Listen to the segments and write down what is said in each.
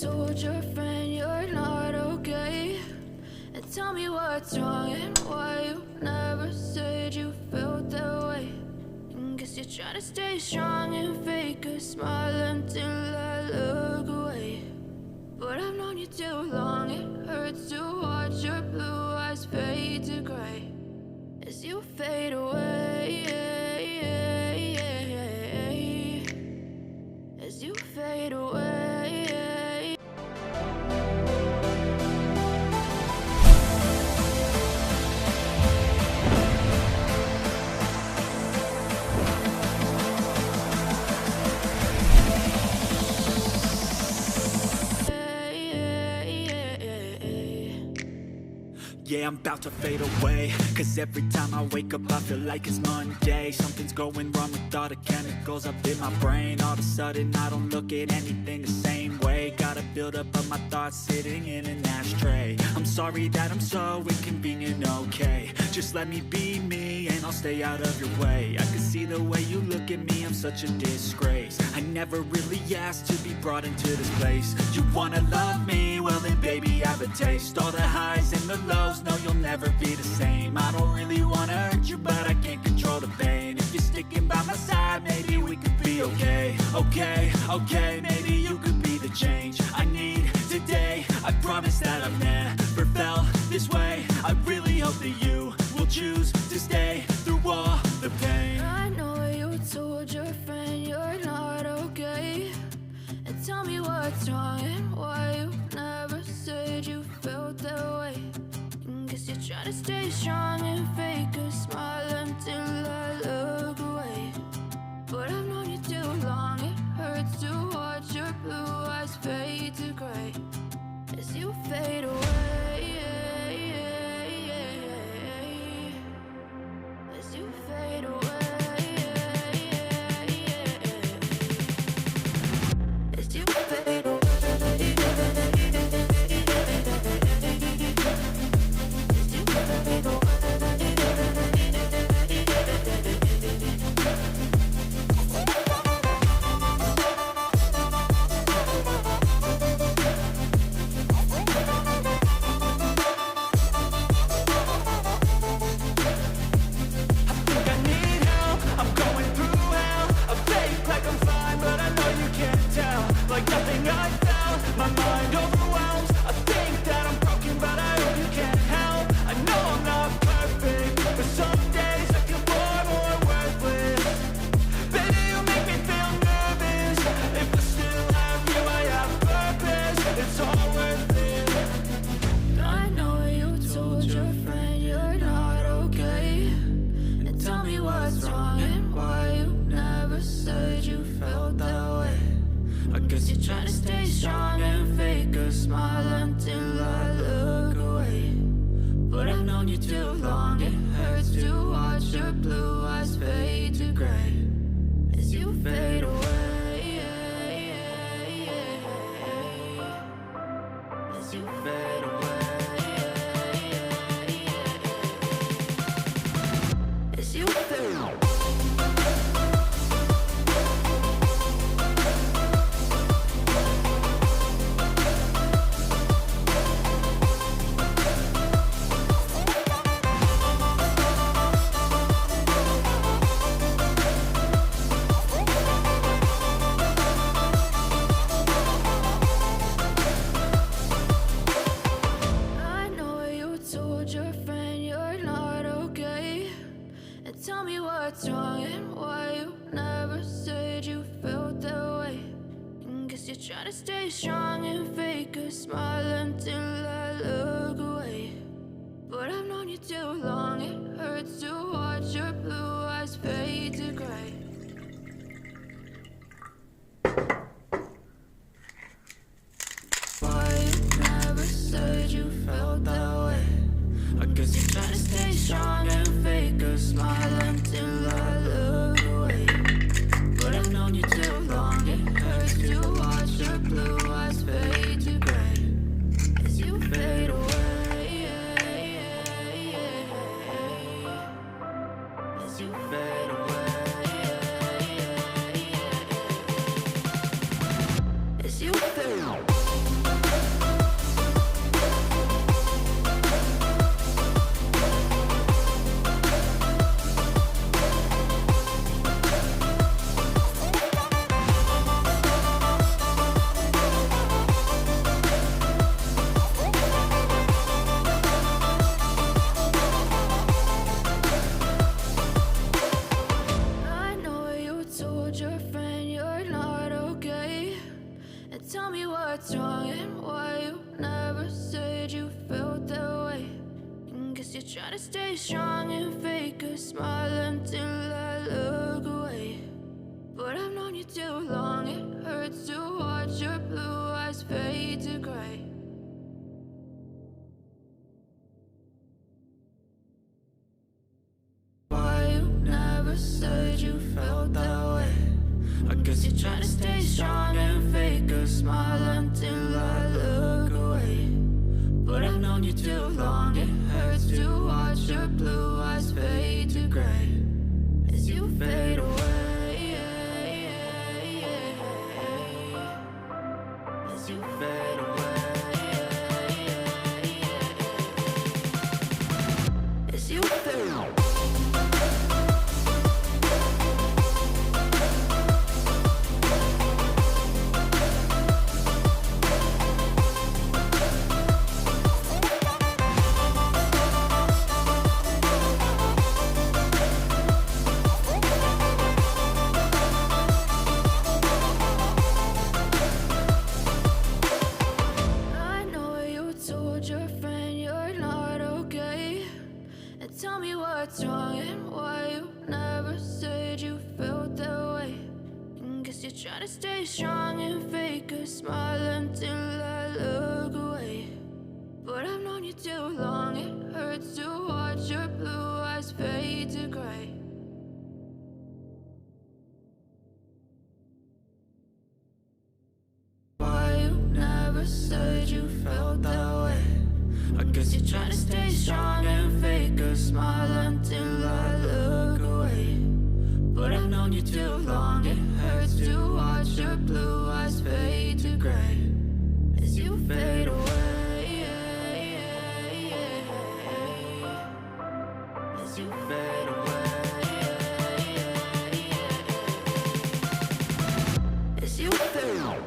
told your friend you're not okay? And tell me what's wrong and why you never said you felt that way. And guess you're trying to stay strong and fake a smile until I look away. But I've known you too long, it hurts to watch your blue eyes fade to gray as you fade away, as you fade away. Yeah, I'm about to fade away, cause every time I wake up I feel like it's Monday. Something's going wrong with all the chemicals up in my brain. All of a sudden I don't look at anything the same way. Got a buildup of my thoughts sitting in an ashtray. I'm sorry that I'm so inconvenient, okay? Just let me be me and I'll stay out of your way. I can see the way you look at me, I'm such a disgrace. I never really asked to be brought into this place. You wanna love me? Well then baby I have a taste. All the highs and the lows, no you'll never be the same. I don't really wanna hurt you but I can't control the pain. If you're sticking by my side maybe we could be okay. Okay, maybe you could be the change I need today. I promise that I've never felt this way. I really hope that you will choose to stay through all the pain. I know you told your friend you're not okay. And tell me what's wrong and why you never said you felt that way. And guess you're trying to stay strong and fake a smile until I look away. But I've known you too long, it hurts to watch your blue eyes fade to gray as you fade away, as you fade away, as you fade away. Trying to stay strong and fake a smile until I look away. But I've known you too long, it hurts to watch your blue eyes fade to gray. Why you never said you felt that way? I guess you're trying to stay strong and fake a smile until I look away. But I've known you too long, it hurts to watch your blue eyes fade to gray as you fade away, as you fade away, as you fade away. Tell me what's wrong and why you never said you felt that way. And guess you're trying to stay strong and fake a smile until I look away. But I've known you too long, it hurts to watch your blue eyes fade to gray. Why you never said you felt that way? I guess you're trying to stay strong and fake a smile until I look away. But I've known you too long, it hurts to watch your blue eyes fade to gray as you fade away. As you fade away. As you fade away. Tell me what's wrong and why you never said you felt that way. And guess you're trying to stay strong and fake a smile until I look away. But I've known you too long, it hurts to watch your blue eyes fade to gray. Why you never said you felt that way? I guess you're trying to stay strong and fake a smile until I look away. But I've known you too long, it hurts to watch your blue eyes fade to gray as you fade away. As you fade away. As you fade away.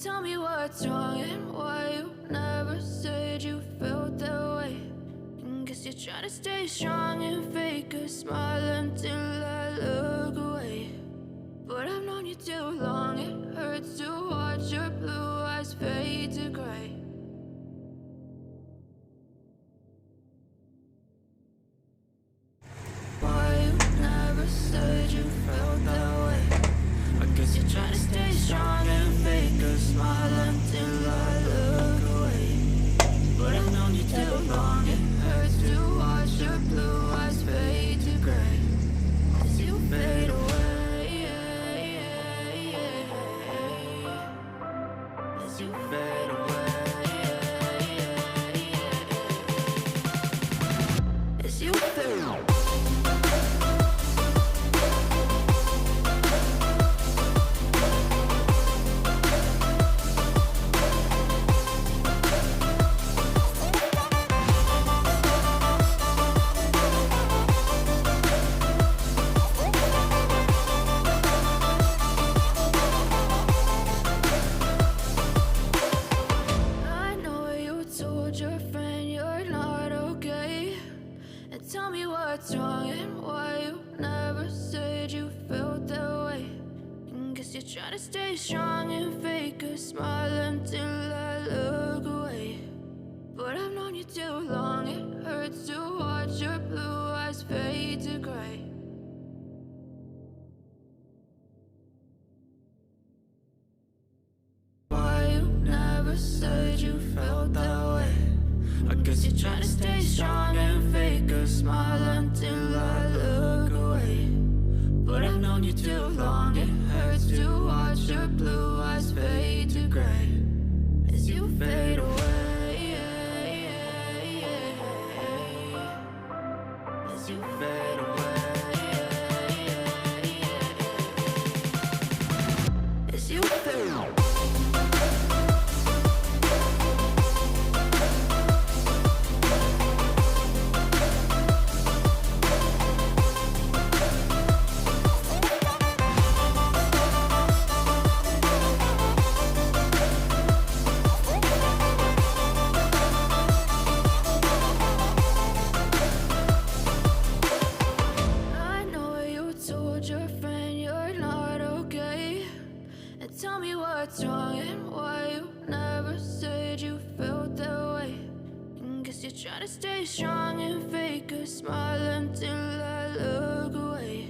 Tell me what's wrong and why you never said you felt that way. And guess you're trying to stay strong and fake a smile until I look away. But I've known you too long, it hurts to watch your blue eyes fade to gray. Why you never said you felt that way? I guess you're trying to stay strong and fake a smile until I look away. But I've known you too long, it hurts to watch your blue eyes fade to gray as you fade away. As you fade away. As you fade away. Tell me what's wrong and why you never said you felt that way. And guess you're trying to stay strong and fake a smile until I look away. But I've known you too long, it hurts to watch your blue eyes fade to gray. Why you never said said you felt that way. I guess you're trying to stay strong and fake a smile until I look away. But I've known you too long, it hurts to watch your blue eyes fade to gray as you fade away. As you fade away. As you fade away. Tell me what's wrong and why you never said you felt that way. Guess you're trying to stay strong and fake a smile until I look away.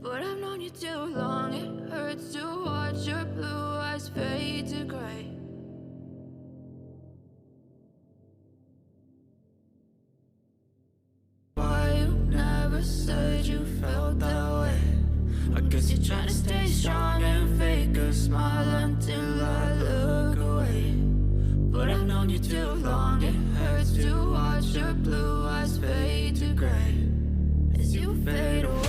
But I've known you too long, it hurts to watch your blue eyes fade to gray. Why you never said you felt that way. I guess you're trying to stay strong and fake a smile until I look away. But I've known you too long, it hurts to watch your blue eyes fade to gray as you fade away.